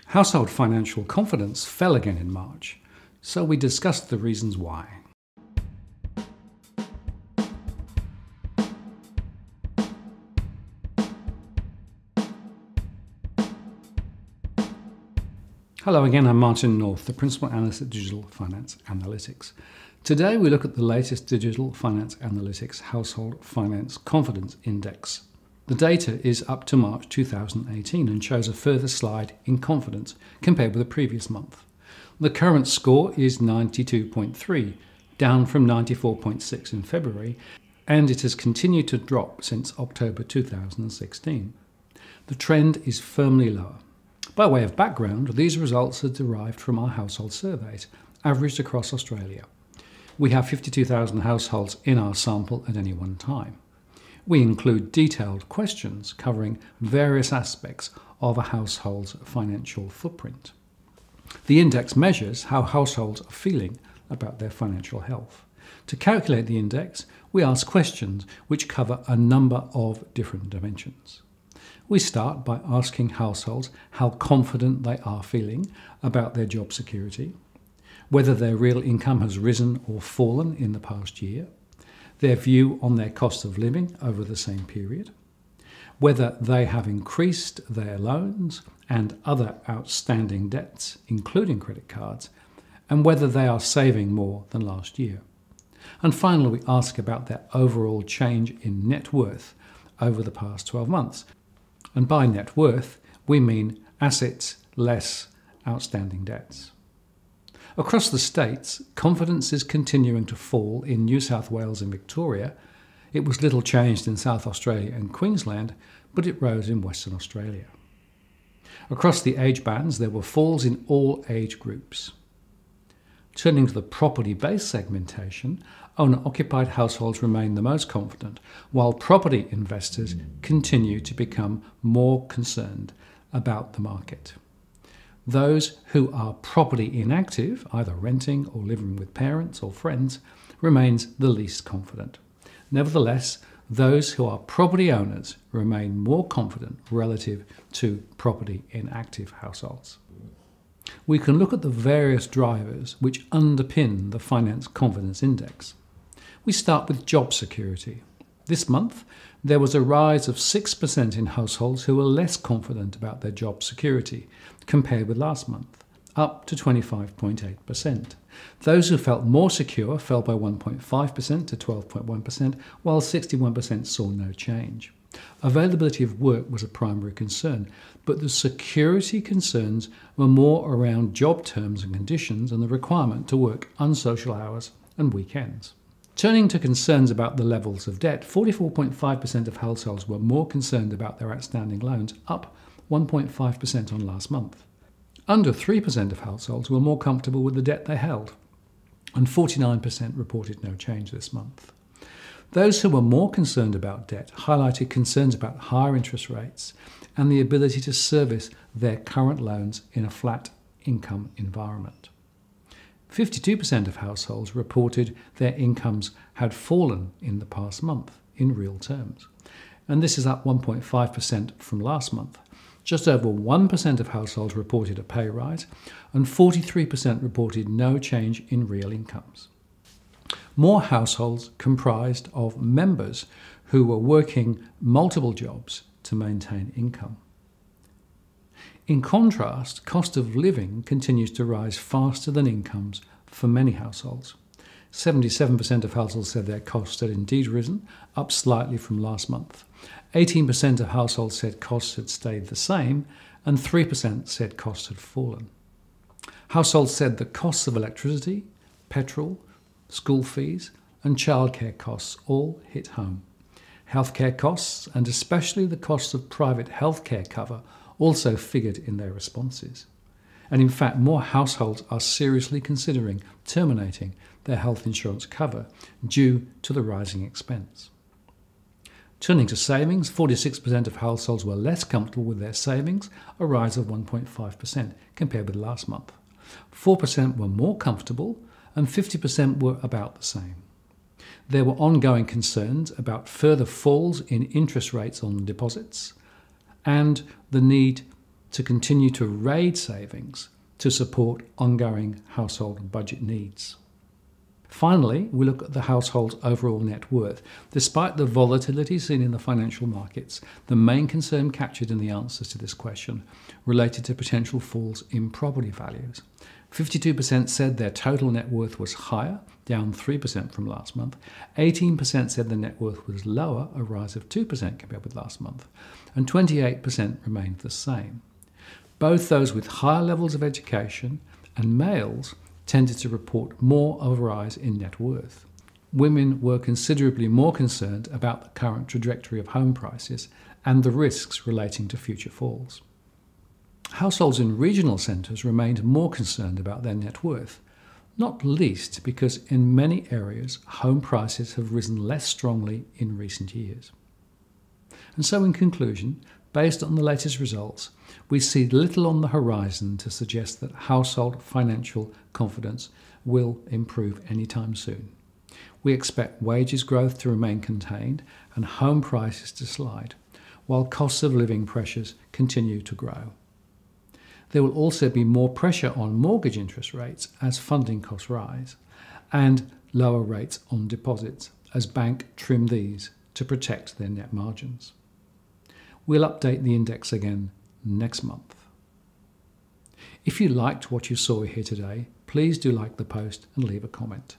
Household financial confidence fell again in March, so we discussed the reasons why. Hello again, I'm Martin North, the Principal Analyst at Digital Finance Analytics. Today we look at the latest Digital Finance Analytics Household Finance Confidence Index. The data is up to March 2018 and shows a further slide in confidence compared with the previous month. The current score is 92.3, down from 94.6 in February, and it has continued to drop since October 2016. The trend is firmly lower. By way of background, these results are derived from our household surveys, averaged across Australia. We have 52,000 households in our sample at any one time. We include detailed questions covering various aspects of a household's financial footprint. The index measures how households are feeling about their financial health. To calculate the index, we ask questions which cover a number of different dimensions. We start by asking households how confident they are feeling about their job security, whether their real income has risen or fallen in the past year, their view on their cost of living over the same period, whether they have increased their loans and other outstanding debts, including credit cards, and whether they are saving more than last year. And finally, we ask about their overall change in net worth over the past 12 months. And by net worth, we mean assets less outstanding debts. Across the states, confidence is continuing to fall in New South Wales and Victoria. It was little changed in South Australia and Queensland, but it rose in Western Australia. Across the age bands, there were falls in all age groups. Turning to the property-based segmentation, owner-occupied households remain the most confident, while property investors continue to become more concerned about the market. Those who are property inactive, either renting or living with parents or friends, remains the least confident. Nevertheless, those who are property owners remain more confident relative to property inactive households. We can look at the various drivers which underpin the Finance Confidence Index. We start with job security. This month, there was a rise of 6% in households who were less confident about their job security compared with last month, up to 25.8%. Those who felt more secure fell by 1.5% to 12.1%, while 61% saw no change. Availability of work was a primary concern, but the security concerns were more around job terms and conditions and the requirement to work unsocial hours and weekends. Turning to concerns about the levels of debt, 44.5% of households were more concerned about their outstanding loans, up 1.5% on last month. Under 3% of households were more comfortable with the debt they held, and 49% reported no change this month. Those who were more concerned about debt highlighted concerns about higher interest rates and the ability to service their current loans in a flat income environment. 52% of households reported their incomes had fallen in the past month in real terms, and this is up 1.5% from last month. Just over 1% of households reported a pay rise, and 43% reported no change in real incomes. More households comprised of members who were working multiple jobs to maintain income. In contrast, cost of living continues to rise faster than incomes for many households. 77% of households said their costs had indeed risen, up slightly from last month. 18% of households said costs had stayed the same, and 3% said costs had fallen. Households said the costs of electricity, petrol, school fees, and childcare costs all hit home. Healthcare costs, and especially the costs of private healthcare cover, also figured in their responses. And in fact, more households are seriously considering terminating their health insurance cover due to the rising expense. Turning to savings, 46% of households were less comfortable with their savings, a rise of 1.5% compared with last month. 4% were more comfortable, and 50% were about the same. There were ongoing concerns about further falls in interest rates on deposits and the need to continue to raid savings to support ongoing household budget needs. Finally, we look at the household's overall net worth. Despite the volatility seen in the financial markets, the main concern captured in the answers to this question related to potential falls in property values. 52% said their total net worth was higher, down 3% from last month. 18% said the net worth was lower, a rise of 2% compared with last month. And 28% remained the same. Both those with higher levels of education and males tended to report more of a rise in net worth. Women were considerably more concerned about the current trajectory of home prices and the risks relating to future falls. Households in regional centres remained more concerned about their net worth, not least because in many areas home prices have risen less strongly in recent years. And so in conclusion, based on the latest results, we see little on the horizon to suggest that household financial confidence will improve anytime soon. We expect wages growth to remain contained and home prices to slide, while costs of living pressures continue to grow. There will also be more pressure on mortgage interest rates as funding costs rise, and lower rates on deposits as banks trim these to protect their net margins. We'll update the index again next month. If you liked what you saw here today, please do like the post and leave a comment.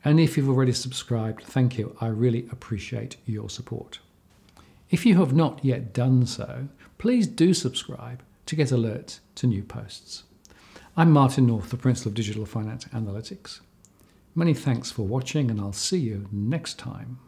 And if you've already subscribed, thank you. I really appreciate your support. If you have not yet done so, please do subscribe to get alerts to new posts. I'm Martin North, the Principal of Digital Finance Analytics. Many thanks for watching, and I'll see you next time.